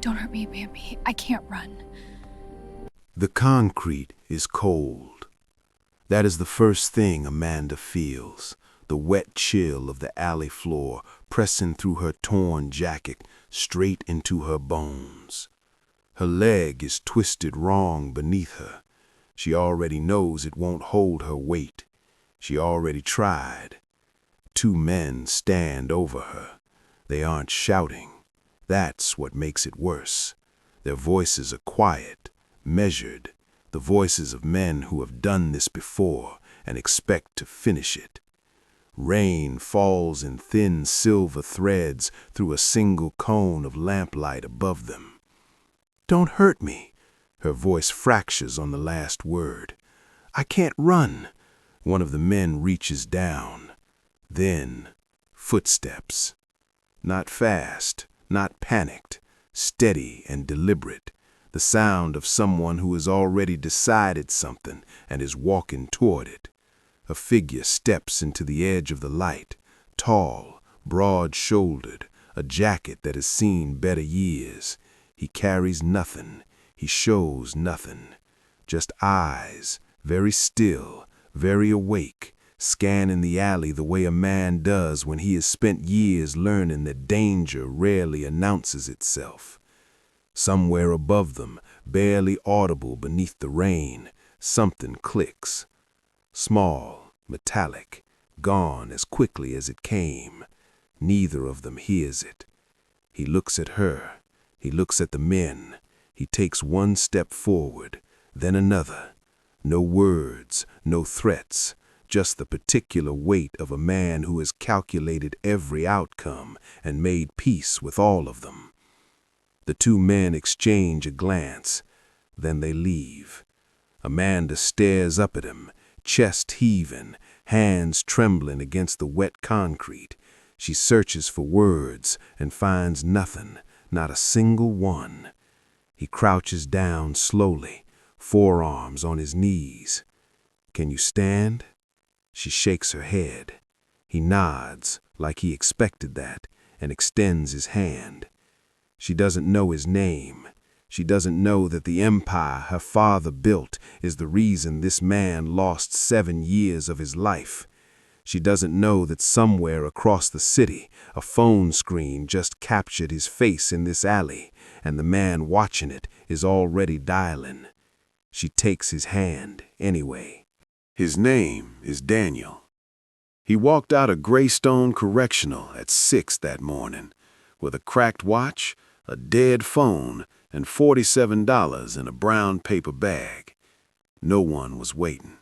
Don't hurt me, Bambi. I can't run. The concrete is cold. That is the first thing Amanda feels, the wet chill of the alley floor pressing through her torn jacket straight into her bones. Her leg is twisted wrong beneath her. She already knows it won't hold her weight. She already tried. Two men stand over her. They aren't shouting. That's what makes it worse. Their voices are quiet, measured, the voices of men who have done this before and expect to finish it. Rain falls in thin silver threads through a single cone of lamplight above them. "Don't hurt me." Her voice fractures on the last word. "I can't run." One of the men reaches down. Then, footsteps. Not fast, not panicked, steady and deliberate. The sound of someone who has already decided something and is walking toward it. A figure steps into the edge of the light, tall, broad-shouldered, a jacket that has seen better years. He carries nothing. He shows nothing. Just eyes, very still, very awake, scanning the alley the way a man does when he has spent years learning that danger rarely announces itself. Somewhere above them, barely audible beneath the rain, something clicks. Small, metallic, gone as quickly as it came. Neither of them hears it. He looks at her. He looks at the men. He takes one step forward, then another. No words, no threats, just the particular weight of a man who has calculated every outcome and made peace with all of them. The two men exchange a glance, then they leave. Amanda stares up at him, chest heaving, hands trembling against the wet concrete. She searches for words and finds nothing, not a single one. He crouches down slowly, forearms on his knees. "Can you stand?" She shakes her head. He nods, like he expected that, and extends his hand. She doesn't know his name. She doesn't know that the empire her father built is the reason this man lost 7 years of his life. She doesn't know that somewhere across the city, a phone screen just captured his face in this alley, and the man watching it is already dialing. She takes his hand anyway. His name is Daniel. He walked out of Greystone Correctional at 6 that morning, with a cracked watch, a dead phone, and $47 in a brown paper bag. No one was waiting.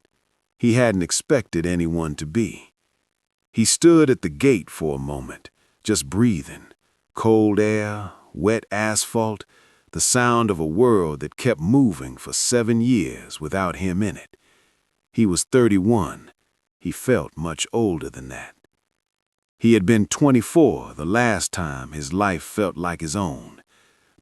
He hadn't expected anyone to be. He stood at the gate for a moment, just breathing. Cold air, wet asphalt, the sound of a world that kept moving for 7 years without him in it. He was 31. He felt much older than that. He had been 24 the last time his life felt like his own.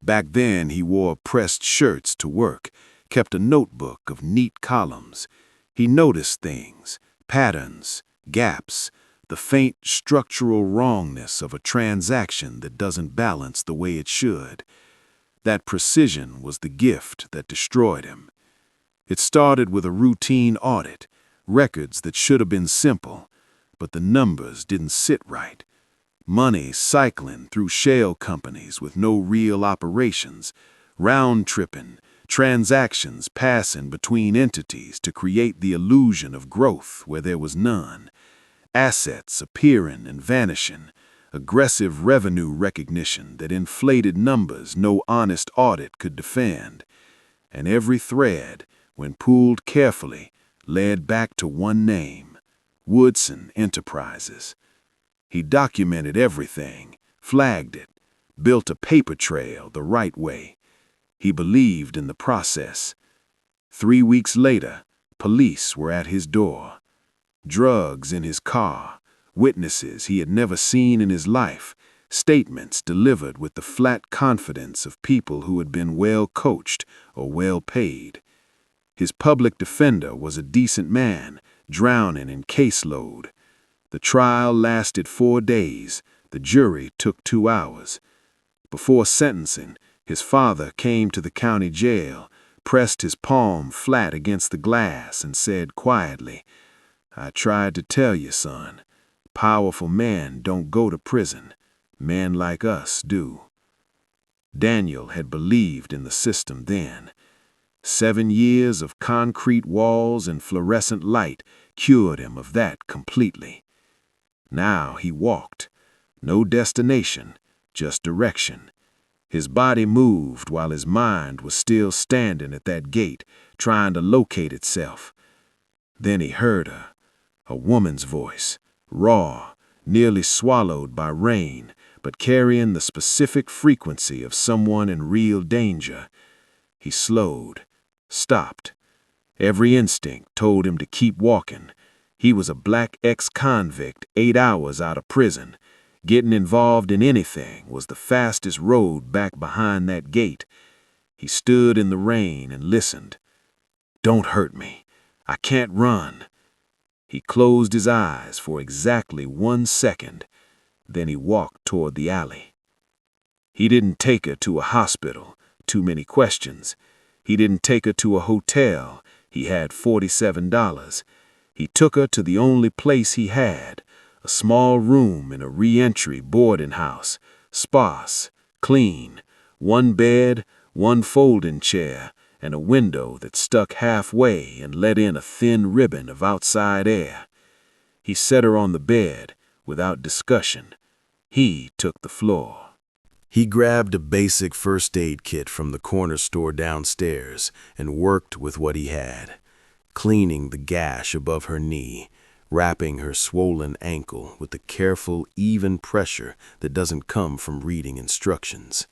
Back then he wore pressed shirts to work, kept a notebook of neat columns. He noticed things, patterns, gaps, the faint structural wrongness of a transaction that doesn't balance the way it should. That precision was the gift that destroyed him. It started with a routine audit, records that should have been simple, but the numbers didn't sit right. Money cycling through shell companies with no real operations, round-tripping, transactions passing between entities to create the illusion of growth where there was none, assets appearing and vanishing, aggressive revenue recognition that inflated numbers no honest audit could defend, and every thread, when pulled carefully, led back to one name, Woodson Enterprises. He documented everything, flagged it, built a paper trail the right way. He believed in the process. 3 weeks later, police were at his door. Drugs in his car, witnesses he had never seen in his life, statements delivered with the flat confidence of people who had been well coached or well paid. His public defender was a decent man, drowning in caseload. The trial lasted 4 days. The jury took 2 hours. Before sentencing, His father came to the county jail, pressed his palm flat against the glass, and said quietly, "I tried to tell you, son. Powerful men don't go to prison. Men like us do." Daniel had believed in the system then. 7 years of concrete walls and fluorescent light cured him of that completely. Now he walked. No destination, just direction. His body moved while his mind was still standing at that gate, trying to locate itself. Then he heard her, a woman's voice, raw, nearly swallowed by rain, but carrying the specific frequency of someone in real danger. He slowed, stopped. Every instinct told him to keep walking. He was a black ex-convict 8 hours out of prison. Getting involved in anything was the fastest road back behind that gate. He stood in the rain and listened. "Don't hurt me. I can't run." He closed his eyes for exactly 1 second. Then he walked toward the alley. He didn't take her to a hospital. Too many questions. He didn't take her to a hotel. He had $47. He took her to the only place he had, a small room in a re-entry boarding house, sparse, clean, 1 bed, 1 folding chair, and a window that stuck halfway and let in a thin ribbon of outside air. He set her on the bed, without discussion. He took the floor. He grabbed a basic first aid kit from the corner store downstairs and worked with what he had, cleaning the gash above her knee, wrapping her swollen ankle with the careful, even pressure that doesn't come from reading instructions.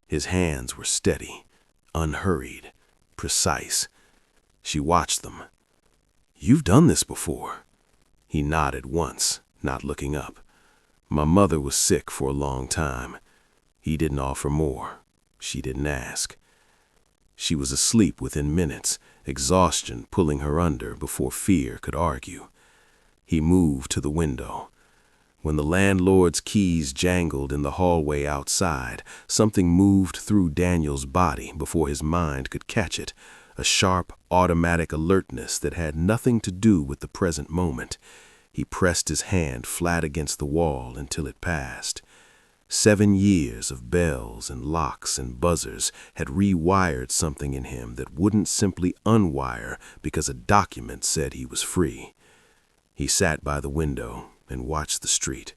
His hands were steady, unhurried, precise. She watched them. "You've done this before." He nodded once, not looking up. "My mother was sick for a long time." He didn't offer more. She didn't ask. She was asleep within minutes, exhaustion pulling her under before fear could argue. He moved to the window. When the landlord's keys jangled in the hallway outside, something moved through Daniel's body before his mind could catch it, a sharp, automatic alertness that had nothing to do with the present moment. He pressed his hand flat against the wall until it passed. 7 years of bells and locks and buzzers had rewired something in him that wouldn't simply unwire because a document said he was free. He sat by the window and watched the street.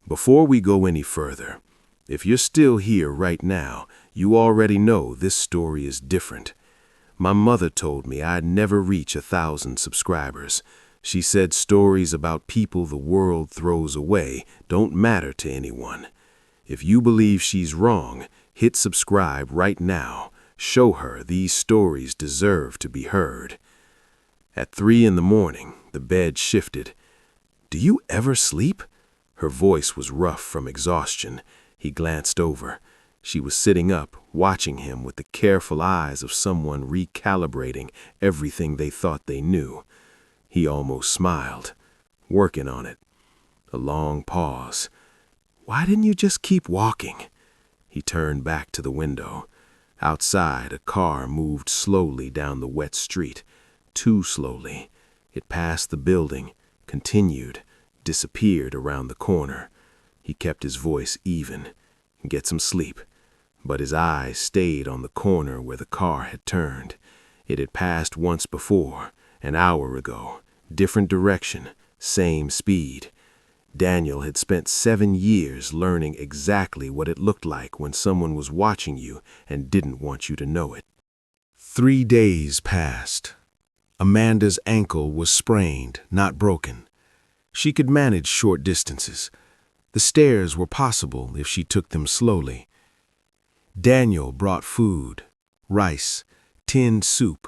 Before we go any further, if you're still here right now, you already know this story is different. My mother told me I'd never reach 1,000 subscribers. She said stories about people the world throws away don't matter to anyone. If you believe she's wrong, hit subscribe right now. Show her these stories deserve to be heard. At 3 in the morning, the bed shifted. "Do you ever sleep?" Her voice was rough from exhaustion. He glanced over. She was sitting up, watching him with the careful eyes of someone recalibrating everything they thought they knew. He almost smiled. "Working on it." A long pause. "Why didn't you just keep walking?" He turned back to the window. Outside, a car moved slowly down the wet street. Too slowly. It passed the building, continued, disappeared around the corner. He kept his voice even. "Get some sleep." But his eyes stayed on the corner where the car had turned. It had passed once before, an hour ago. Different direction, same speed. Daniel had spent 7 years learning exactly what it looked like when someone was watching you and didn't want you to know it. 3 days passed. Amanda's ankle was sprained, not broken. She could manage short distances. The stairs were possible if she took them slowly. Daniel brought food, rice, tinned soup,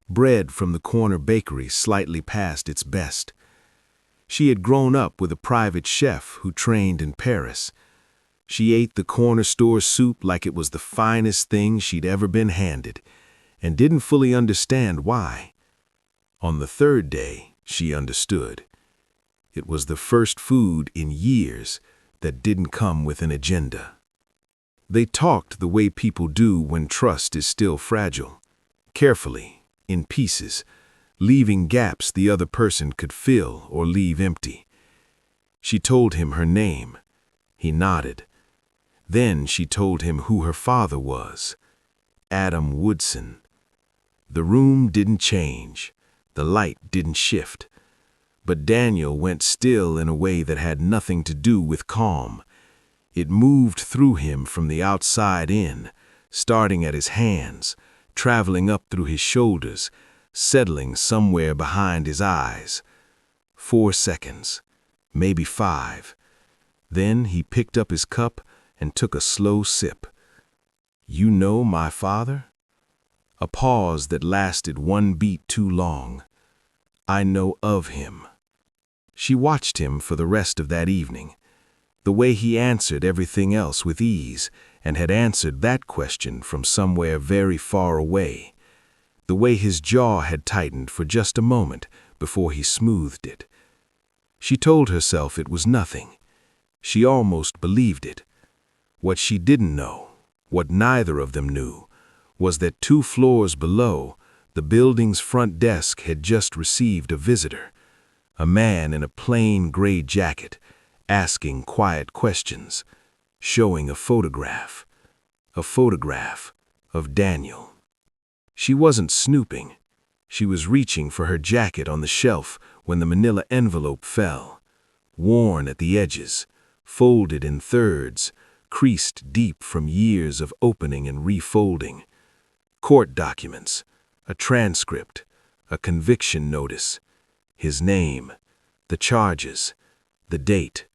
bread from the corner bakery slightly past its best. She had grown up with a private chef who trained in Paris. She ate the corner store soup like it was the finest thing she'd ever been handed, and didn't fully understand why. On the 3rd day, she understood. It was the first food in years that didn't come with an agenda. They talked the way people do when trust is still fragile, carefully, in pieces, leaving gaps the other person could fill or leave empty. She told him her name. He nodded. Then she told him who her father was, Adam Woodson. The room didn't change. The light didn't shift. But Daniel went still in a way that had nothing to do with calm. It moved through him from the outside in, starting at his hands, traveling up through his shoulders, settling somewhere behind his eyes. 4 seconds, maybe 5. Then he picked up his cup and took a slow sip. "You know my father?" A pause that lasted 1 beat too long. "I know of him." She watched him for the rest of that evening. The way he answered everything else with ease, and had answered that question from somewhere very far away. The way his jaw had tightened for just a moment before he smoothed it. She told herself it was nothing. She almost believed it. What she didn't know, what neither of them knew, was that 2 floors below, the building's front desk had just received a visitor. A man in a plain gray jacket, asking quiet questions, showing a photograph of Daniel. She wasn't snooping. She was reaching for her jacket on the shelf when the manila envelope fell, worn at the edges, folded in thirds, creased deep from years of opening and refolding. Court documents, a transcript, a conviction notice, his name, the charges, the date,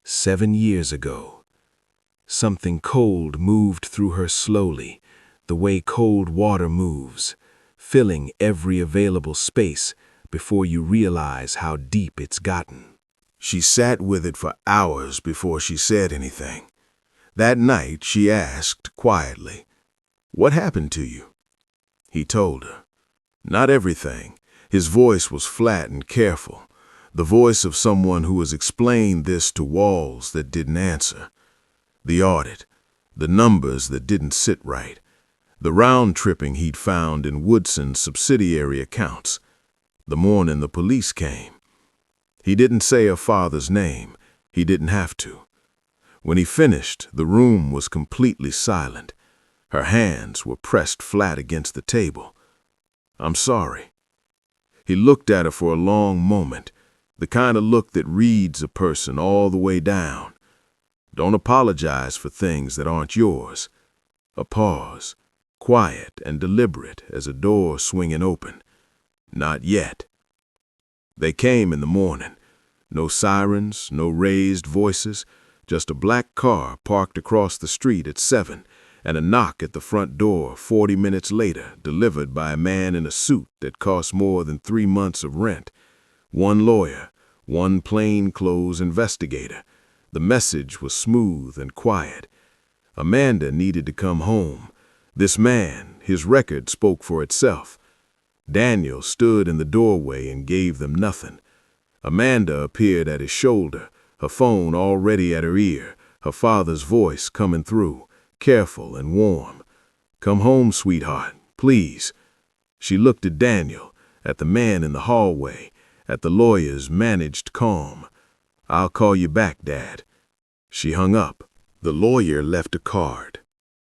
7 years ago. Something cold moved through her slowly, the way cold water moves, filling every available space before you realize how deep it's gotten. She sat with it for hours before she said anything. That night she asked quietly, "What happened to you?" He told her. Not everything. His voice was flat and careful, the voice of someone who has explained this to walls that didn't answer. The audit, the numbers that didn't sit right, the round-tripping he'd found in Woodson's subsidiary accounts. The morning the police came. He didn't say her father's name. He didn't have to. When he finished, the room was completely silent. Her hands were pressed flat against the table. "I'm sorry." He looked at her for a long moment, the kind of look that reads a person all the way down. Don't apologize for things that aren't yours. A pause, quiet and deliberate as a door swinging open. Not yet. They came in the morning. No sirens, no raised voices, just a black car parked across the street at 7, and a knock at the front door 40 minutes later, delivered by a man in a suit that cost more than 3 months of rent. 1 lawyer, 1 plainclothes investigator. The message was smooth and quiet. Amanda needed to come home. This man, his record spoke for itself. Daniel stood in the doorway and gave them nothing. Amanda appeared at his shoulder, her phone already at her ear, her father's voice coming through, careful and warm. "Come home, sweetheart, please." She looked at Daniel, at the man in the hallway, at the lawyer's managed calm. "I'll call you back, Dad." She hung up. The lawyer left a card.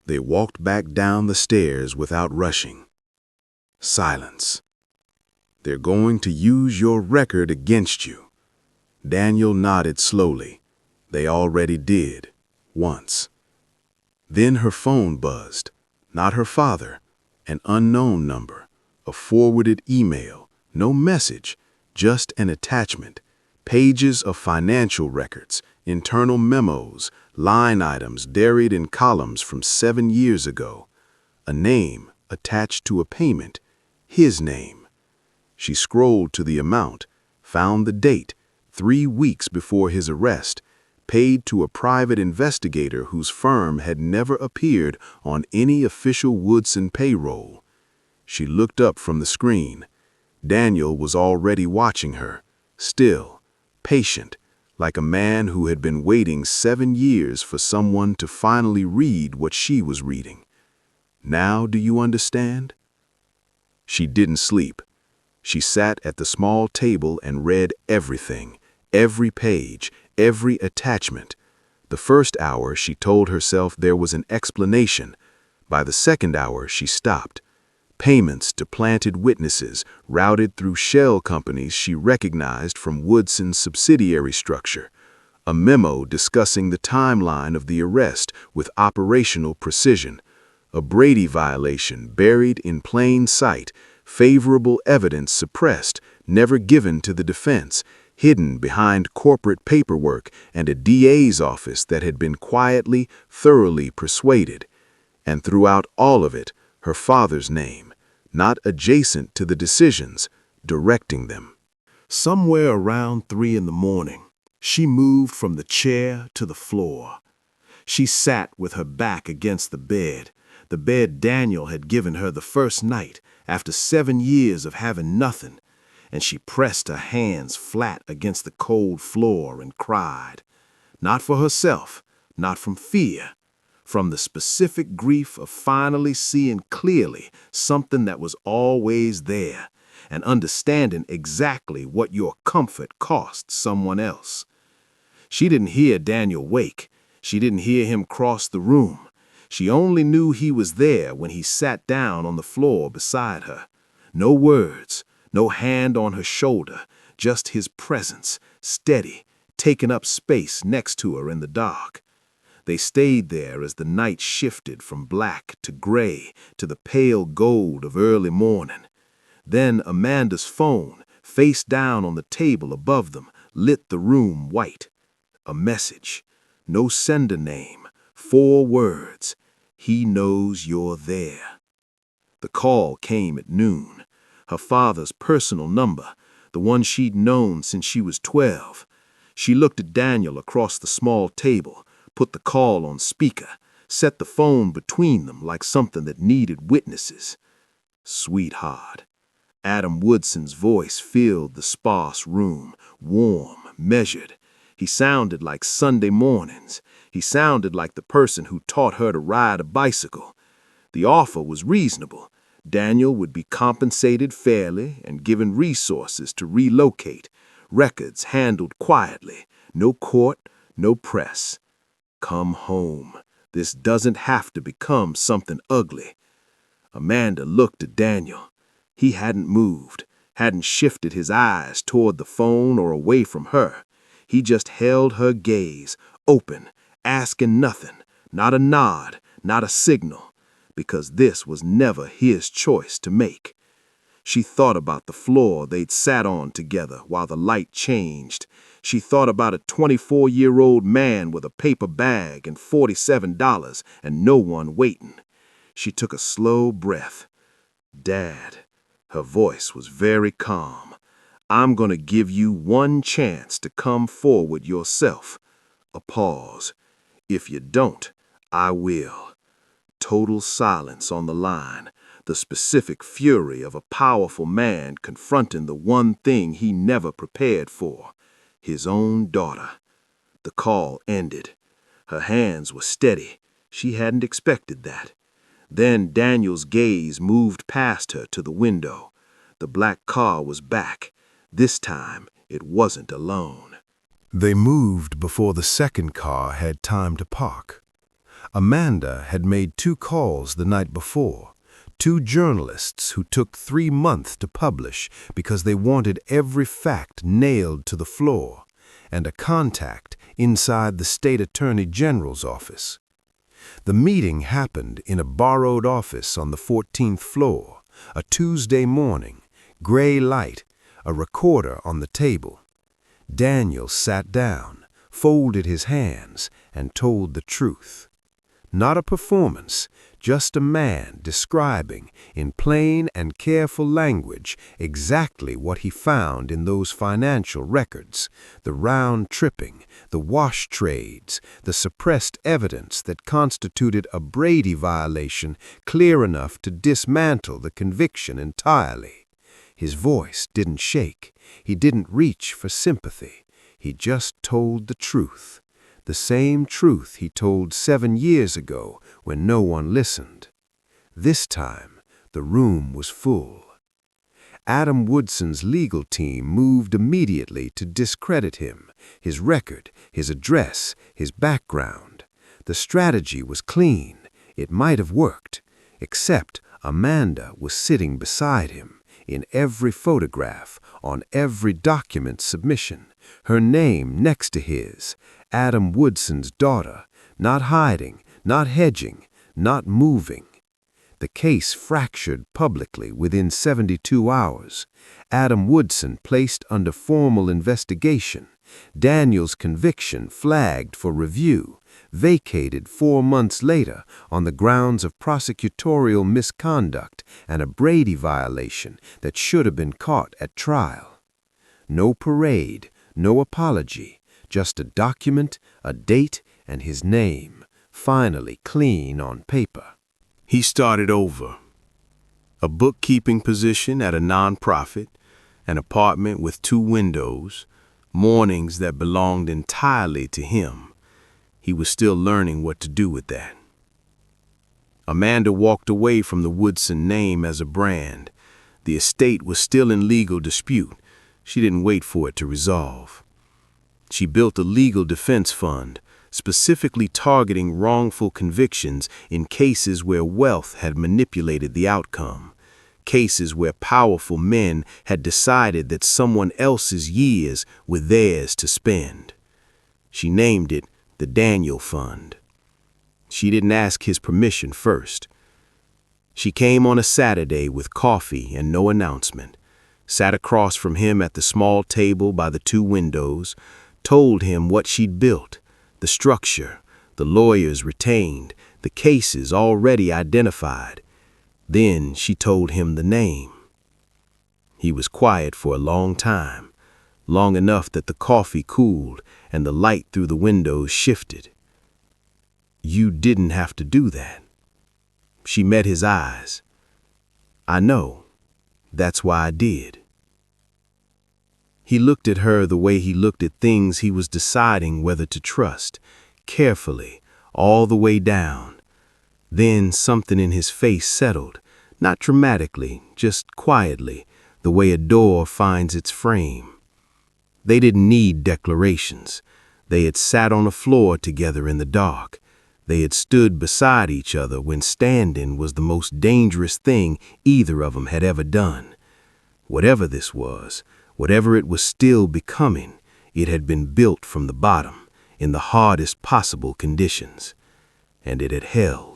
They walked back down the stairs without rushing. Silence. "They're going to use your record against you." Daniel nodded slowly. They already did, once. Then her phone buzzed. Not her father. An unknown number. A forwarded email. No message. Just an attachment. Pages of financial records, internal memos, line items buried in columns from 7 years ago. A name attached to a payment. His name. She scrolled to the amount, found the date, 3 weeks before his arrest, paid to a private investigator whose firm had never appeared on any official Woodson payroll. She looked up from the screen. Daniel was already watching her, still, patient, like a man who had been waiting 7 years for someone to finally read what she was reading. Now do you understand? She didn't sleep. She sat at the small table and read everything, every page, every attachment. The first hour she told herself there was an explanation. By the second hour she stopped. Payments to planted witnesses routed through shell companies she recognized from Woodson's subsidiary structure. A memo discussing the timeline of the arrest with operational precision. A Brady violation buried in plain sight, favorable evidence suppressed, never given to the defense, hidden behind corporate paperwork and a DA's office that had been quietly, thoroughly persuaded. And throughout all of it, her father's name, not adjacent to the decisions, directing them. Somewhere around 3 in the morning, she moved from the chair to the floor. She sat with her back against the bed Daniel had given her the first night after 7 years of having nothing, and she pressed her hands flat against the cold floor and cried. Not for herself, not from fear, from the specific grief of finally seeing clearly something that was always there, and understanding exactly what your comfort cost someone else. She didn't hear Daniel wake. She didn't hear him cross the room. She only knew he was there when he sat down on the floor beside her. No words, no hand on her shoulder, just his presence, steady, taking up space next to her in the dark. They stayed there as the night shifted from black to gray to the pale gold of early morning. Then Amanda's phone, face down on the table above them, lit the room white. A message. No sender name. 4 words. He knows you're there. The call came at noon. Her father's personal number, the one she'd known since she was 12. She looked at Daniel across the small table, put the call on speaker, set the phone between them like something that needed witnesses. Sweetheart. Adam Woodson's voice filled the sparse room, warm, measured. He sounded like Sunday mornings. He sounded like the person who taught her to ride a bicycle. The offer was reasonable. Daniel would be compensated fairly and given resources to relocate. Records handled quietly. No court, no press. Come home. This doesn't have to become something ugly. Amanda looked at Daniel. He hadn't moved, hadn't shifted his eyes toward the phone or away from her. He just held her gaze, open, asking nothing, not a nod, not a signal, because this was never his choice to make. She thought about the floor they'd sat on together while the light changed. She thought about a 24-year-old man with a paper bag and $47 and no one waiting. She took a slow breath. Dad, her voice was very calm. I'm going to give you one chance to come forward yourself. A pause. If you don't, I will. Total silence on the line, the specific fury of a powerful man confronting the one thing he never prepared for, his own daughter. The call ended. Her hands were steady. She hadn't expected that. Then Daniel's gaze moved past her to the window. The black car was back. This time, it wasn't alone. They moved before the second car had time to park. Amanda had made 2 calls the night before, 2 journalists who took 3 months to publish because they wanted every fact nailed to the floor, and a contact inside the state attorney general's office. The meeting happened in a borrowed office on the 14th floor, a Tuesday morning, gray light, a recorder on the table. Daniel sat down, folded his hands, and told the truth. Not a performance, just a man describing, in plain and careful language, exactly what he found in those financial records, the round-tripping, the wash trades, the suppressed evidence that constituted a Brady violation clear enough to dismantle the conviction entirely. His voice didn't shake. He didn't reach for sympathy. He just told the truth. The same truth he told 7 years ago when no one listened. This time, the room was full. Adam Woodson's legal team moved immediately to discredit him, his record, his address, his background. The strategy was clean. It might have worked, except Amanda was sitting beside him, in every photograph, on every document submission, her name next to his, Adam Woodson's daughter, not hiding, not hedging, not moving. The case fractured publicly within 72 hours. Adam Woodson placed under formal investigation. Daniel's conviction flagged for review, vacated 4 months later on the grounds of prosecutorial misconduct and a Brady violation that should have been caught at trial. No parade, no apology, just a document, a date, and his name, finally clean on paper. He started over. A bookkeeping position at a nonprofit, an apartment with 2 windows, mornings that belonged entirely to him. He was still learning what to do with that. Amanda walked away from the Woodson name as a brand. The estate was still in legal dispute. She didn't wait for it to resolve. She built a legal defense fund, specifically targeting wrongful convictions in cases where wealth had manipulated the outcome, cases where powerful men had decided that someone else's years were theirs to spend. She named it the Daniel Fund. She didn't ask his permission first. She came on a Saturday with coffee and no announcement, sat across from him at the small table by the 2 windows, told him what she'd built, the structure, the lawyers retained, the cases already identified. Then she told him the name. He was quiet for a long time, long enough that the coffee cooled and the light through the windows shifted. "You didn't have to do that." She met his eyes. "I know. That's why I did." He looked at her the way he looked at things he was deciding whether to trust, carefully, all the way down. Then something in his face settled, not dramatically, just quietly, the way a door finds its frame. They didn't need declarations. They had sat on a floor together in the dark. They had stood beside each other when standing was the most dangerous thing either of them had ever done. Whatever this was, whatever it was still becoming, it had been built from the bottom, in the hardest possible conditions, and it had held.